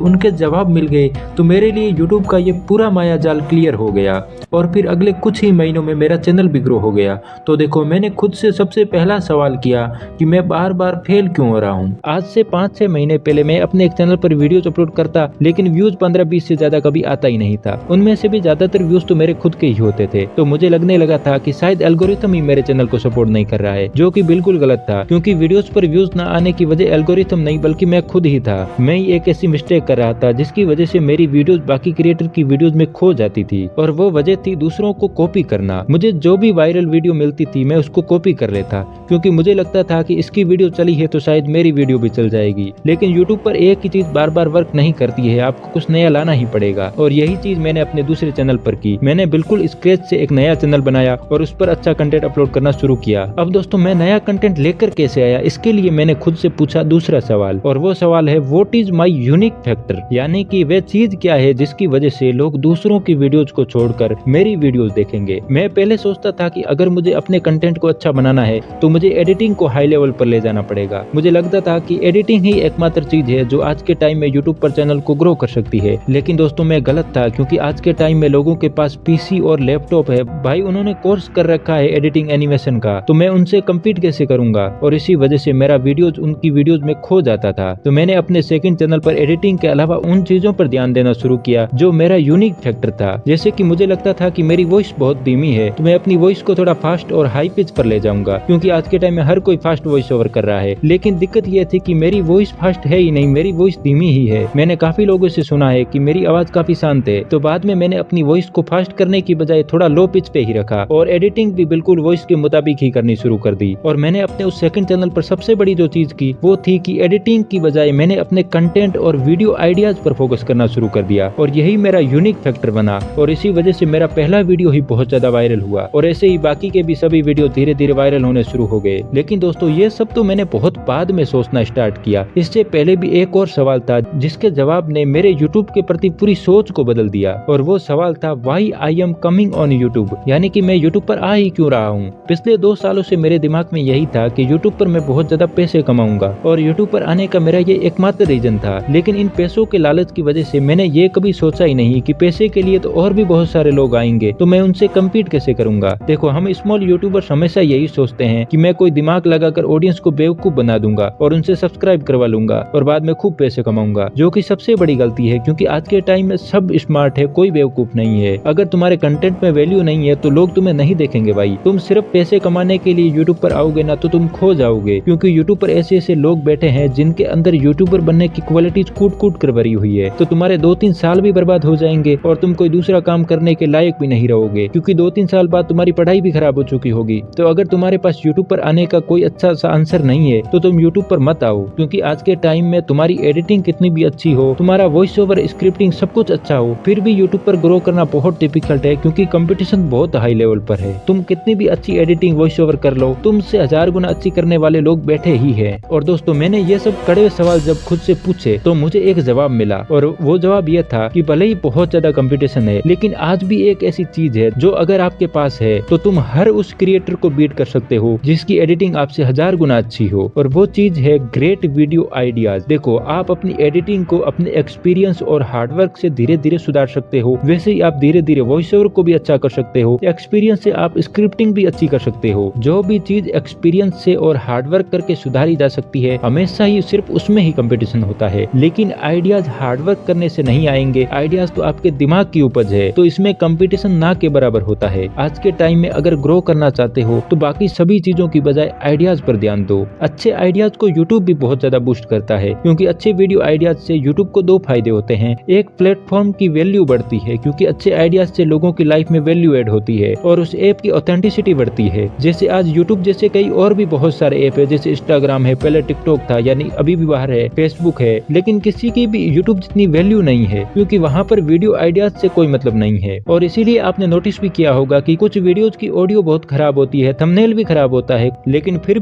उनके जवाब मिल गए तो मेरे लिए यूट्यूब का ये पूरा माया जाल क्लियर हो गया और फिर अगले कुछ ही महीनों में मेरा चैनल भी ग्रो हो गया। तो देखो, मैंने खुद से सबसे पहला सवाल किया कि मैं बार बार फेल क्यों हो रहा हूँ। आज से 5-6 महीने पहले मैं अपने एक चैनल पर वीडियोज अपलोड करता, लेकिन व्यूज 15-20 से ज्यादा कभी आता ही नहीं था। उनमें से भी ज्यादातर व्यूज तो मेरे खुद के ही होते थे। तो मुझे लगने लगा था कि शायद एल्गोरिथम ही मेरे चैनल को सपोर्ट नहीं कर रहा है, जो कि बिल्कुल गलत था, क्योंकि वीडियोस पर व्यूज न आने की वजह एल्गोरिथम नहीं बल्कि मैं खुद ही था। मैं ही एक ऐसी मिस्टेक कर रहा था जिसकी वजह से मेरी वीडियोस बाकी क्रिएटर की वीडियोस में खो जाती थी, और वो वजह थी दूसरों को कॉपी करना। मुझे जो भी वायरल वीडियो मिलती थी मैं उसको कॉपी कर लेता, क्योंकि मुझे लगता था कि इसकी वीडियो चली है तो शायद मेरी वीडियो भी चल जाएगी। लेकिन यूट्यूब पर एक ही चीज बार बार वर्क नहीं करती है, आपको कुछ नया लाना ही पड़ेगा। और यही चीज मैंने अपने दूसरे चैनल पर की। मैंने बिल्कुल स्क्रैच से एक नया चैनल बनाया और उस पर अच्छा कंटेंट अपलोड करना शुरू किया। अब दोस्तों, मैं नया कंटेंट लेकर कैसे आया, इसके लिए मैंने खुद से पूछा दूसरा सवाल, और वो सवाल है what is my unique factor, यानी कि वे चीज क्या है जिसकी वजह से लोग दूसरों की वीडियोज को छोड़कर मेरी वीडियोज देखेंगे। मैं पहले सोचता था कि अगर मुझे अपने कंटेंट को अच्छा बनाना है तो मुझे एडिटिंग को हाई लेवल पर ले जाना पड़ेगा। मुझे लगता था कि एडिटिंग ही एकमात्र चीज है जो आज के टाइम में यूट्यूब पर चैनल को ग्रो कर सकती है। लेकिन दोस्तों, मैं गलत था, क्योंकि आज के टाइम में लोगों के पास पीसी और लैपटॉप है। भाई, उन्होंने कोर्स कर रखा है एडिटिंग एनिमेशन का, तो मैं उनसे कम्पीट कैसे करूंगा। और इसी वजह से मेरा वीडियोज उनकी वीडियोज में खो जाता था। तो मैंने अपने सेकंड चैनल पर एडिटिंग के अलावा उन चीजों पर ध्यान देना शुरू किया जो मेरा यूनिक फैक्टर था। जैसे कि मुझे लगता था कि मेरी वॉइस बहुत धीमी है, तो मैं अपनी वॉइस को थोड़ा फास्ट और हाई पिच पर ले जाऊंगा, क्योंकि आज के टाइम में हर कोई फास्ट वॉइस ओवर कर रहा है। लेकिन दिक्कत यह थी कि मेरी वॉइस फास्ट है ही नहीं, मेरी वॉइस धीमी ही है। मैंने काफी लोगों से सुना है कि मेरी आवाज काफी शांत है। तो बाद में मैंने अपनी वॉइस को फास्ट करने की बजाय थोड़ा लो पिच पे ही रखा, और एडिटिंग भी बिल्कुल वॉइस के मुताबिक ही करनी शुरू कर दी। और मैंने अपने उस सेकंड चैनल पर सबसे बड़ी जो चीज की वो थी कि एडिटिंग की बजाय मैंने अपने कंटेंट और वीडियो आइडियाज पर फोकस करना शुरू कर दिया, और यही मेरा यूनिक फैक्टर बना। और इसी वजह से मेरा पहला वीडियो ही बहुत ज्यादा वायरल हुआ, और ऐसे ही बाकी के भी सभी वीडियो धीरे धीरे वायरल होने शुरू हो गए। लेकिन दोस्तों, ये सब तो मैंने बहुत बाद में सोचना स्टार्ट किया। इससे पहले भी एक और सवाल था जिसके जवाब ने मेरे यूट्यूब के प्रति पूरी सोच को बदल दिया, और वो सवाल था why I am coming on YouTube, यानी कि मैं यूट्यूब पर आ ही क्यों रहा हूँ। पिछले 2 सालों से मेरे दिमाग में यही था कि यूट्यूब पर मैं बहुत ज्यादा पैसे कमाऊंगा, और यूट्यूब पर आने का मेरा ये एकमात्र रीजन था। लेकिन इन पैसों के लालच की वजह से मैंने ये कभी सोचा ही नहीं कि पैसे के लिए तो और भी बहुत सारे लोग आएंगे, तो मैं उनसे कम्पीट कैसे करूंगा। देखो, हम स्मॉल यूट्यूबर हमेशा यही सोचते हैं कि मैं कोई दिमाग लगाकर ऑडियंस को बेवकूफ बना दूंगा और उनसे सब्सक्राइब करवा लूंगा और बाद में खूब पैसे कमाऊंगा, जो कि सबसे बड़ी गलती है, क्योंकि आज के टाइम में सब स्मार्ट है, कोई बेवकूफ नहीं है। अगर तुम्हारे कंटेंट में वैल्यू नहीं है तो लोग तुम्हें नहीं देखेंगे भाई। तुम सिर्फ पैसे कमाने के लिए यूट्यूब पर आओगे ना तो तुम खो जाओगे, क्योंकि यूट्यूब पर ऐसे ऐसे लोग बैठे हैं जिनके अंदर यूट्यूबर बनने की क्वालिटीज कूट कूट कर भरी हुई है। तो तुम्हारे 2-3 साल भी बर्बाद हो जाएंगे और तुम कोई दूसरा काम करने के लायक भी नहीं रहोगे, क्योंकि 2-3 साल बाद तुम्हारी पढ़ाई भी खराब हो चुकी होगी। तो अगर तुम्हारे पास यूट्यूब पर आने का कोई अच्छा सा आंसर नहीं है तो तुम यूट्यूब पर मत आओ, क्योंकि आज के टाइम में तुम्हारी एडिटिंग कितनी भी अच्छी हो, तुम्हारा वॉइस ओवर स्क्रिप्टिंग सब कुछ अच्छा हो, फिर भी यूट्यूब पर ग्रो करना बहुत डिफिकल्ट है, क्योंकि कंपटीशन बहुत हाई लेवल पर है। तुम कितनी भी अच्छी एडिटिंग वॉइस ओवर कर लो, तुमसे 1000 गुना अच्छी करने वाले लोग बैठे ही है। और दोस्तों, मैंने ये सब कड़वे सवाल जब खुद से पूछे तो मुझे एक जवाब मिला, और वो जवाब ये था कि भले ही बहुत ज्यादा कंपटीशन है, लेकिन आज भी एक ऐसी चीज है जो अगर आपके पास है तो तुम हर उस क्रिएटर को बीट कर सकते हो जिसकी एडिटिंग आपसे 1000 गुना अच्छी हो, और वो चीज है ग्रेट वीडियो आइडियाज। देखो, आप अपनी एडिटिंग को अपने एक्सपीरियंस और हार्डवर्क से धीरे धीरे सुधार सकते हो, वैसे ही आप धीरे धीरे वॉइस ओवर को भी अच्छा कर सकते हो। एक्सपीरियंस से आप स्क्रिप्टिंग भी अच्छी कर सकते हो। जो भी चीज एक्सपीरियंस से और हार्डवर्क करके सुधारी जा सकती है, हमेशा ही सिर्फ उसमें ही कंपटीशन होता है। लेकिन आइडियाज हार्डवर्क करने से नहीं आएंगे, आइडियाज तो आपके दिमाग की उपज है, तो इसमें कंपटीशन ना के बराबर होता है। आज के टाइम में अगर ग्रो करना चाहते हो तो बाकी सभी चीजों की बजाय आइडियाज पर ध्यान दो। अच्छे आइडियाज को यूट्यूब भी बहुत ज्यादा बूस्ट करता है, क्योंकि अच्छे वीडियो आइडियाज से यूट्यूब को 2 फायदे होते हैं। एक, प्लेटफॉर्म की वैल्यू बढ़ती है, क्योंकि अच्छे आइडियाज से लोगों की लाइफ में वैल्यू ऐड होती है, और उस ऐप की ऑथेंटिसिटी बढ़ती है। जैसे आज यूट्यूब जैसे कई और भी बहुत सारे ऐप है, जैसे इंस्टाग्राम है, पहले टिकटॉक था, यानी अभी भी बाहर है, फेसबुक है, लेकिन किसी की भी यूट्यूब जितनी वैल्यू नहीं है, क्योंकि वहाँ पर वीडियो आइडियाज से कोई मतलब नहीं है। और इसीलिए आपने नोटिस भी किया होगा कि कुछ वीडियोज की ऑडियो बहुत खराब होती है, थंबनेल भी खराब होता है, लेकिन फिर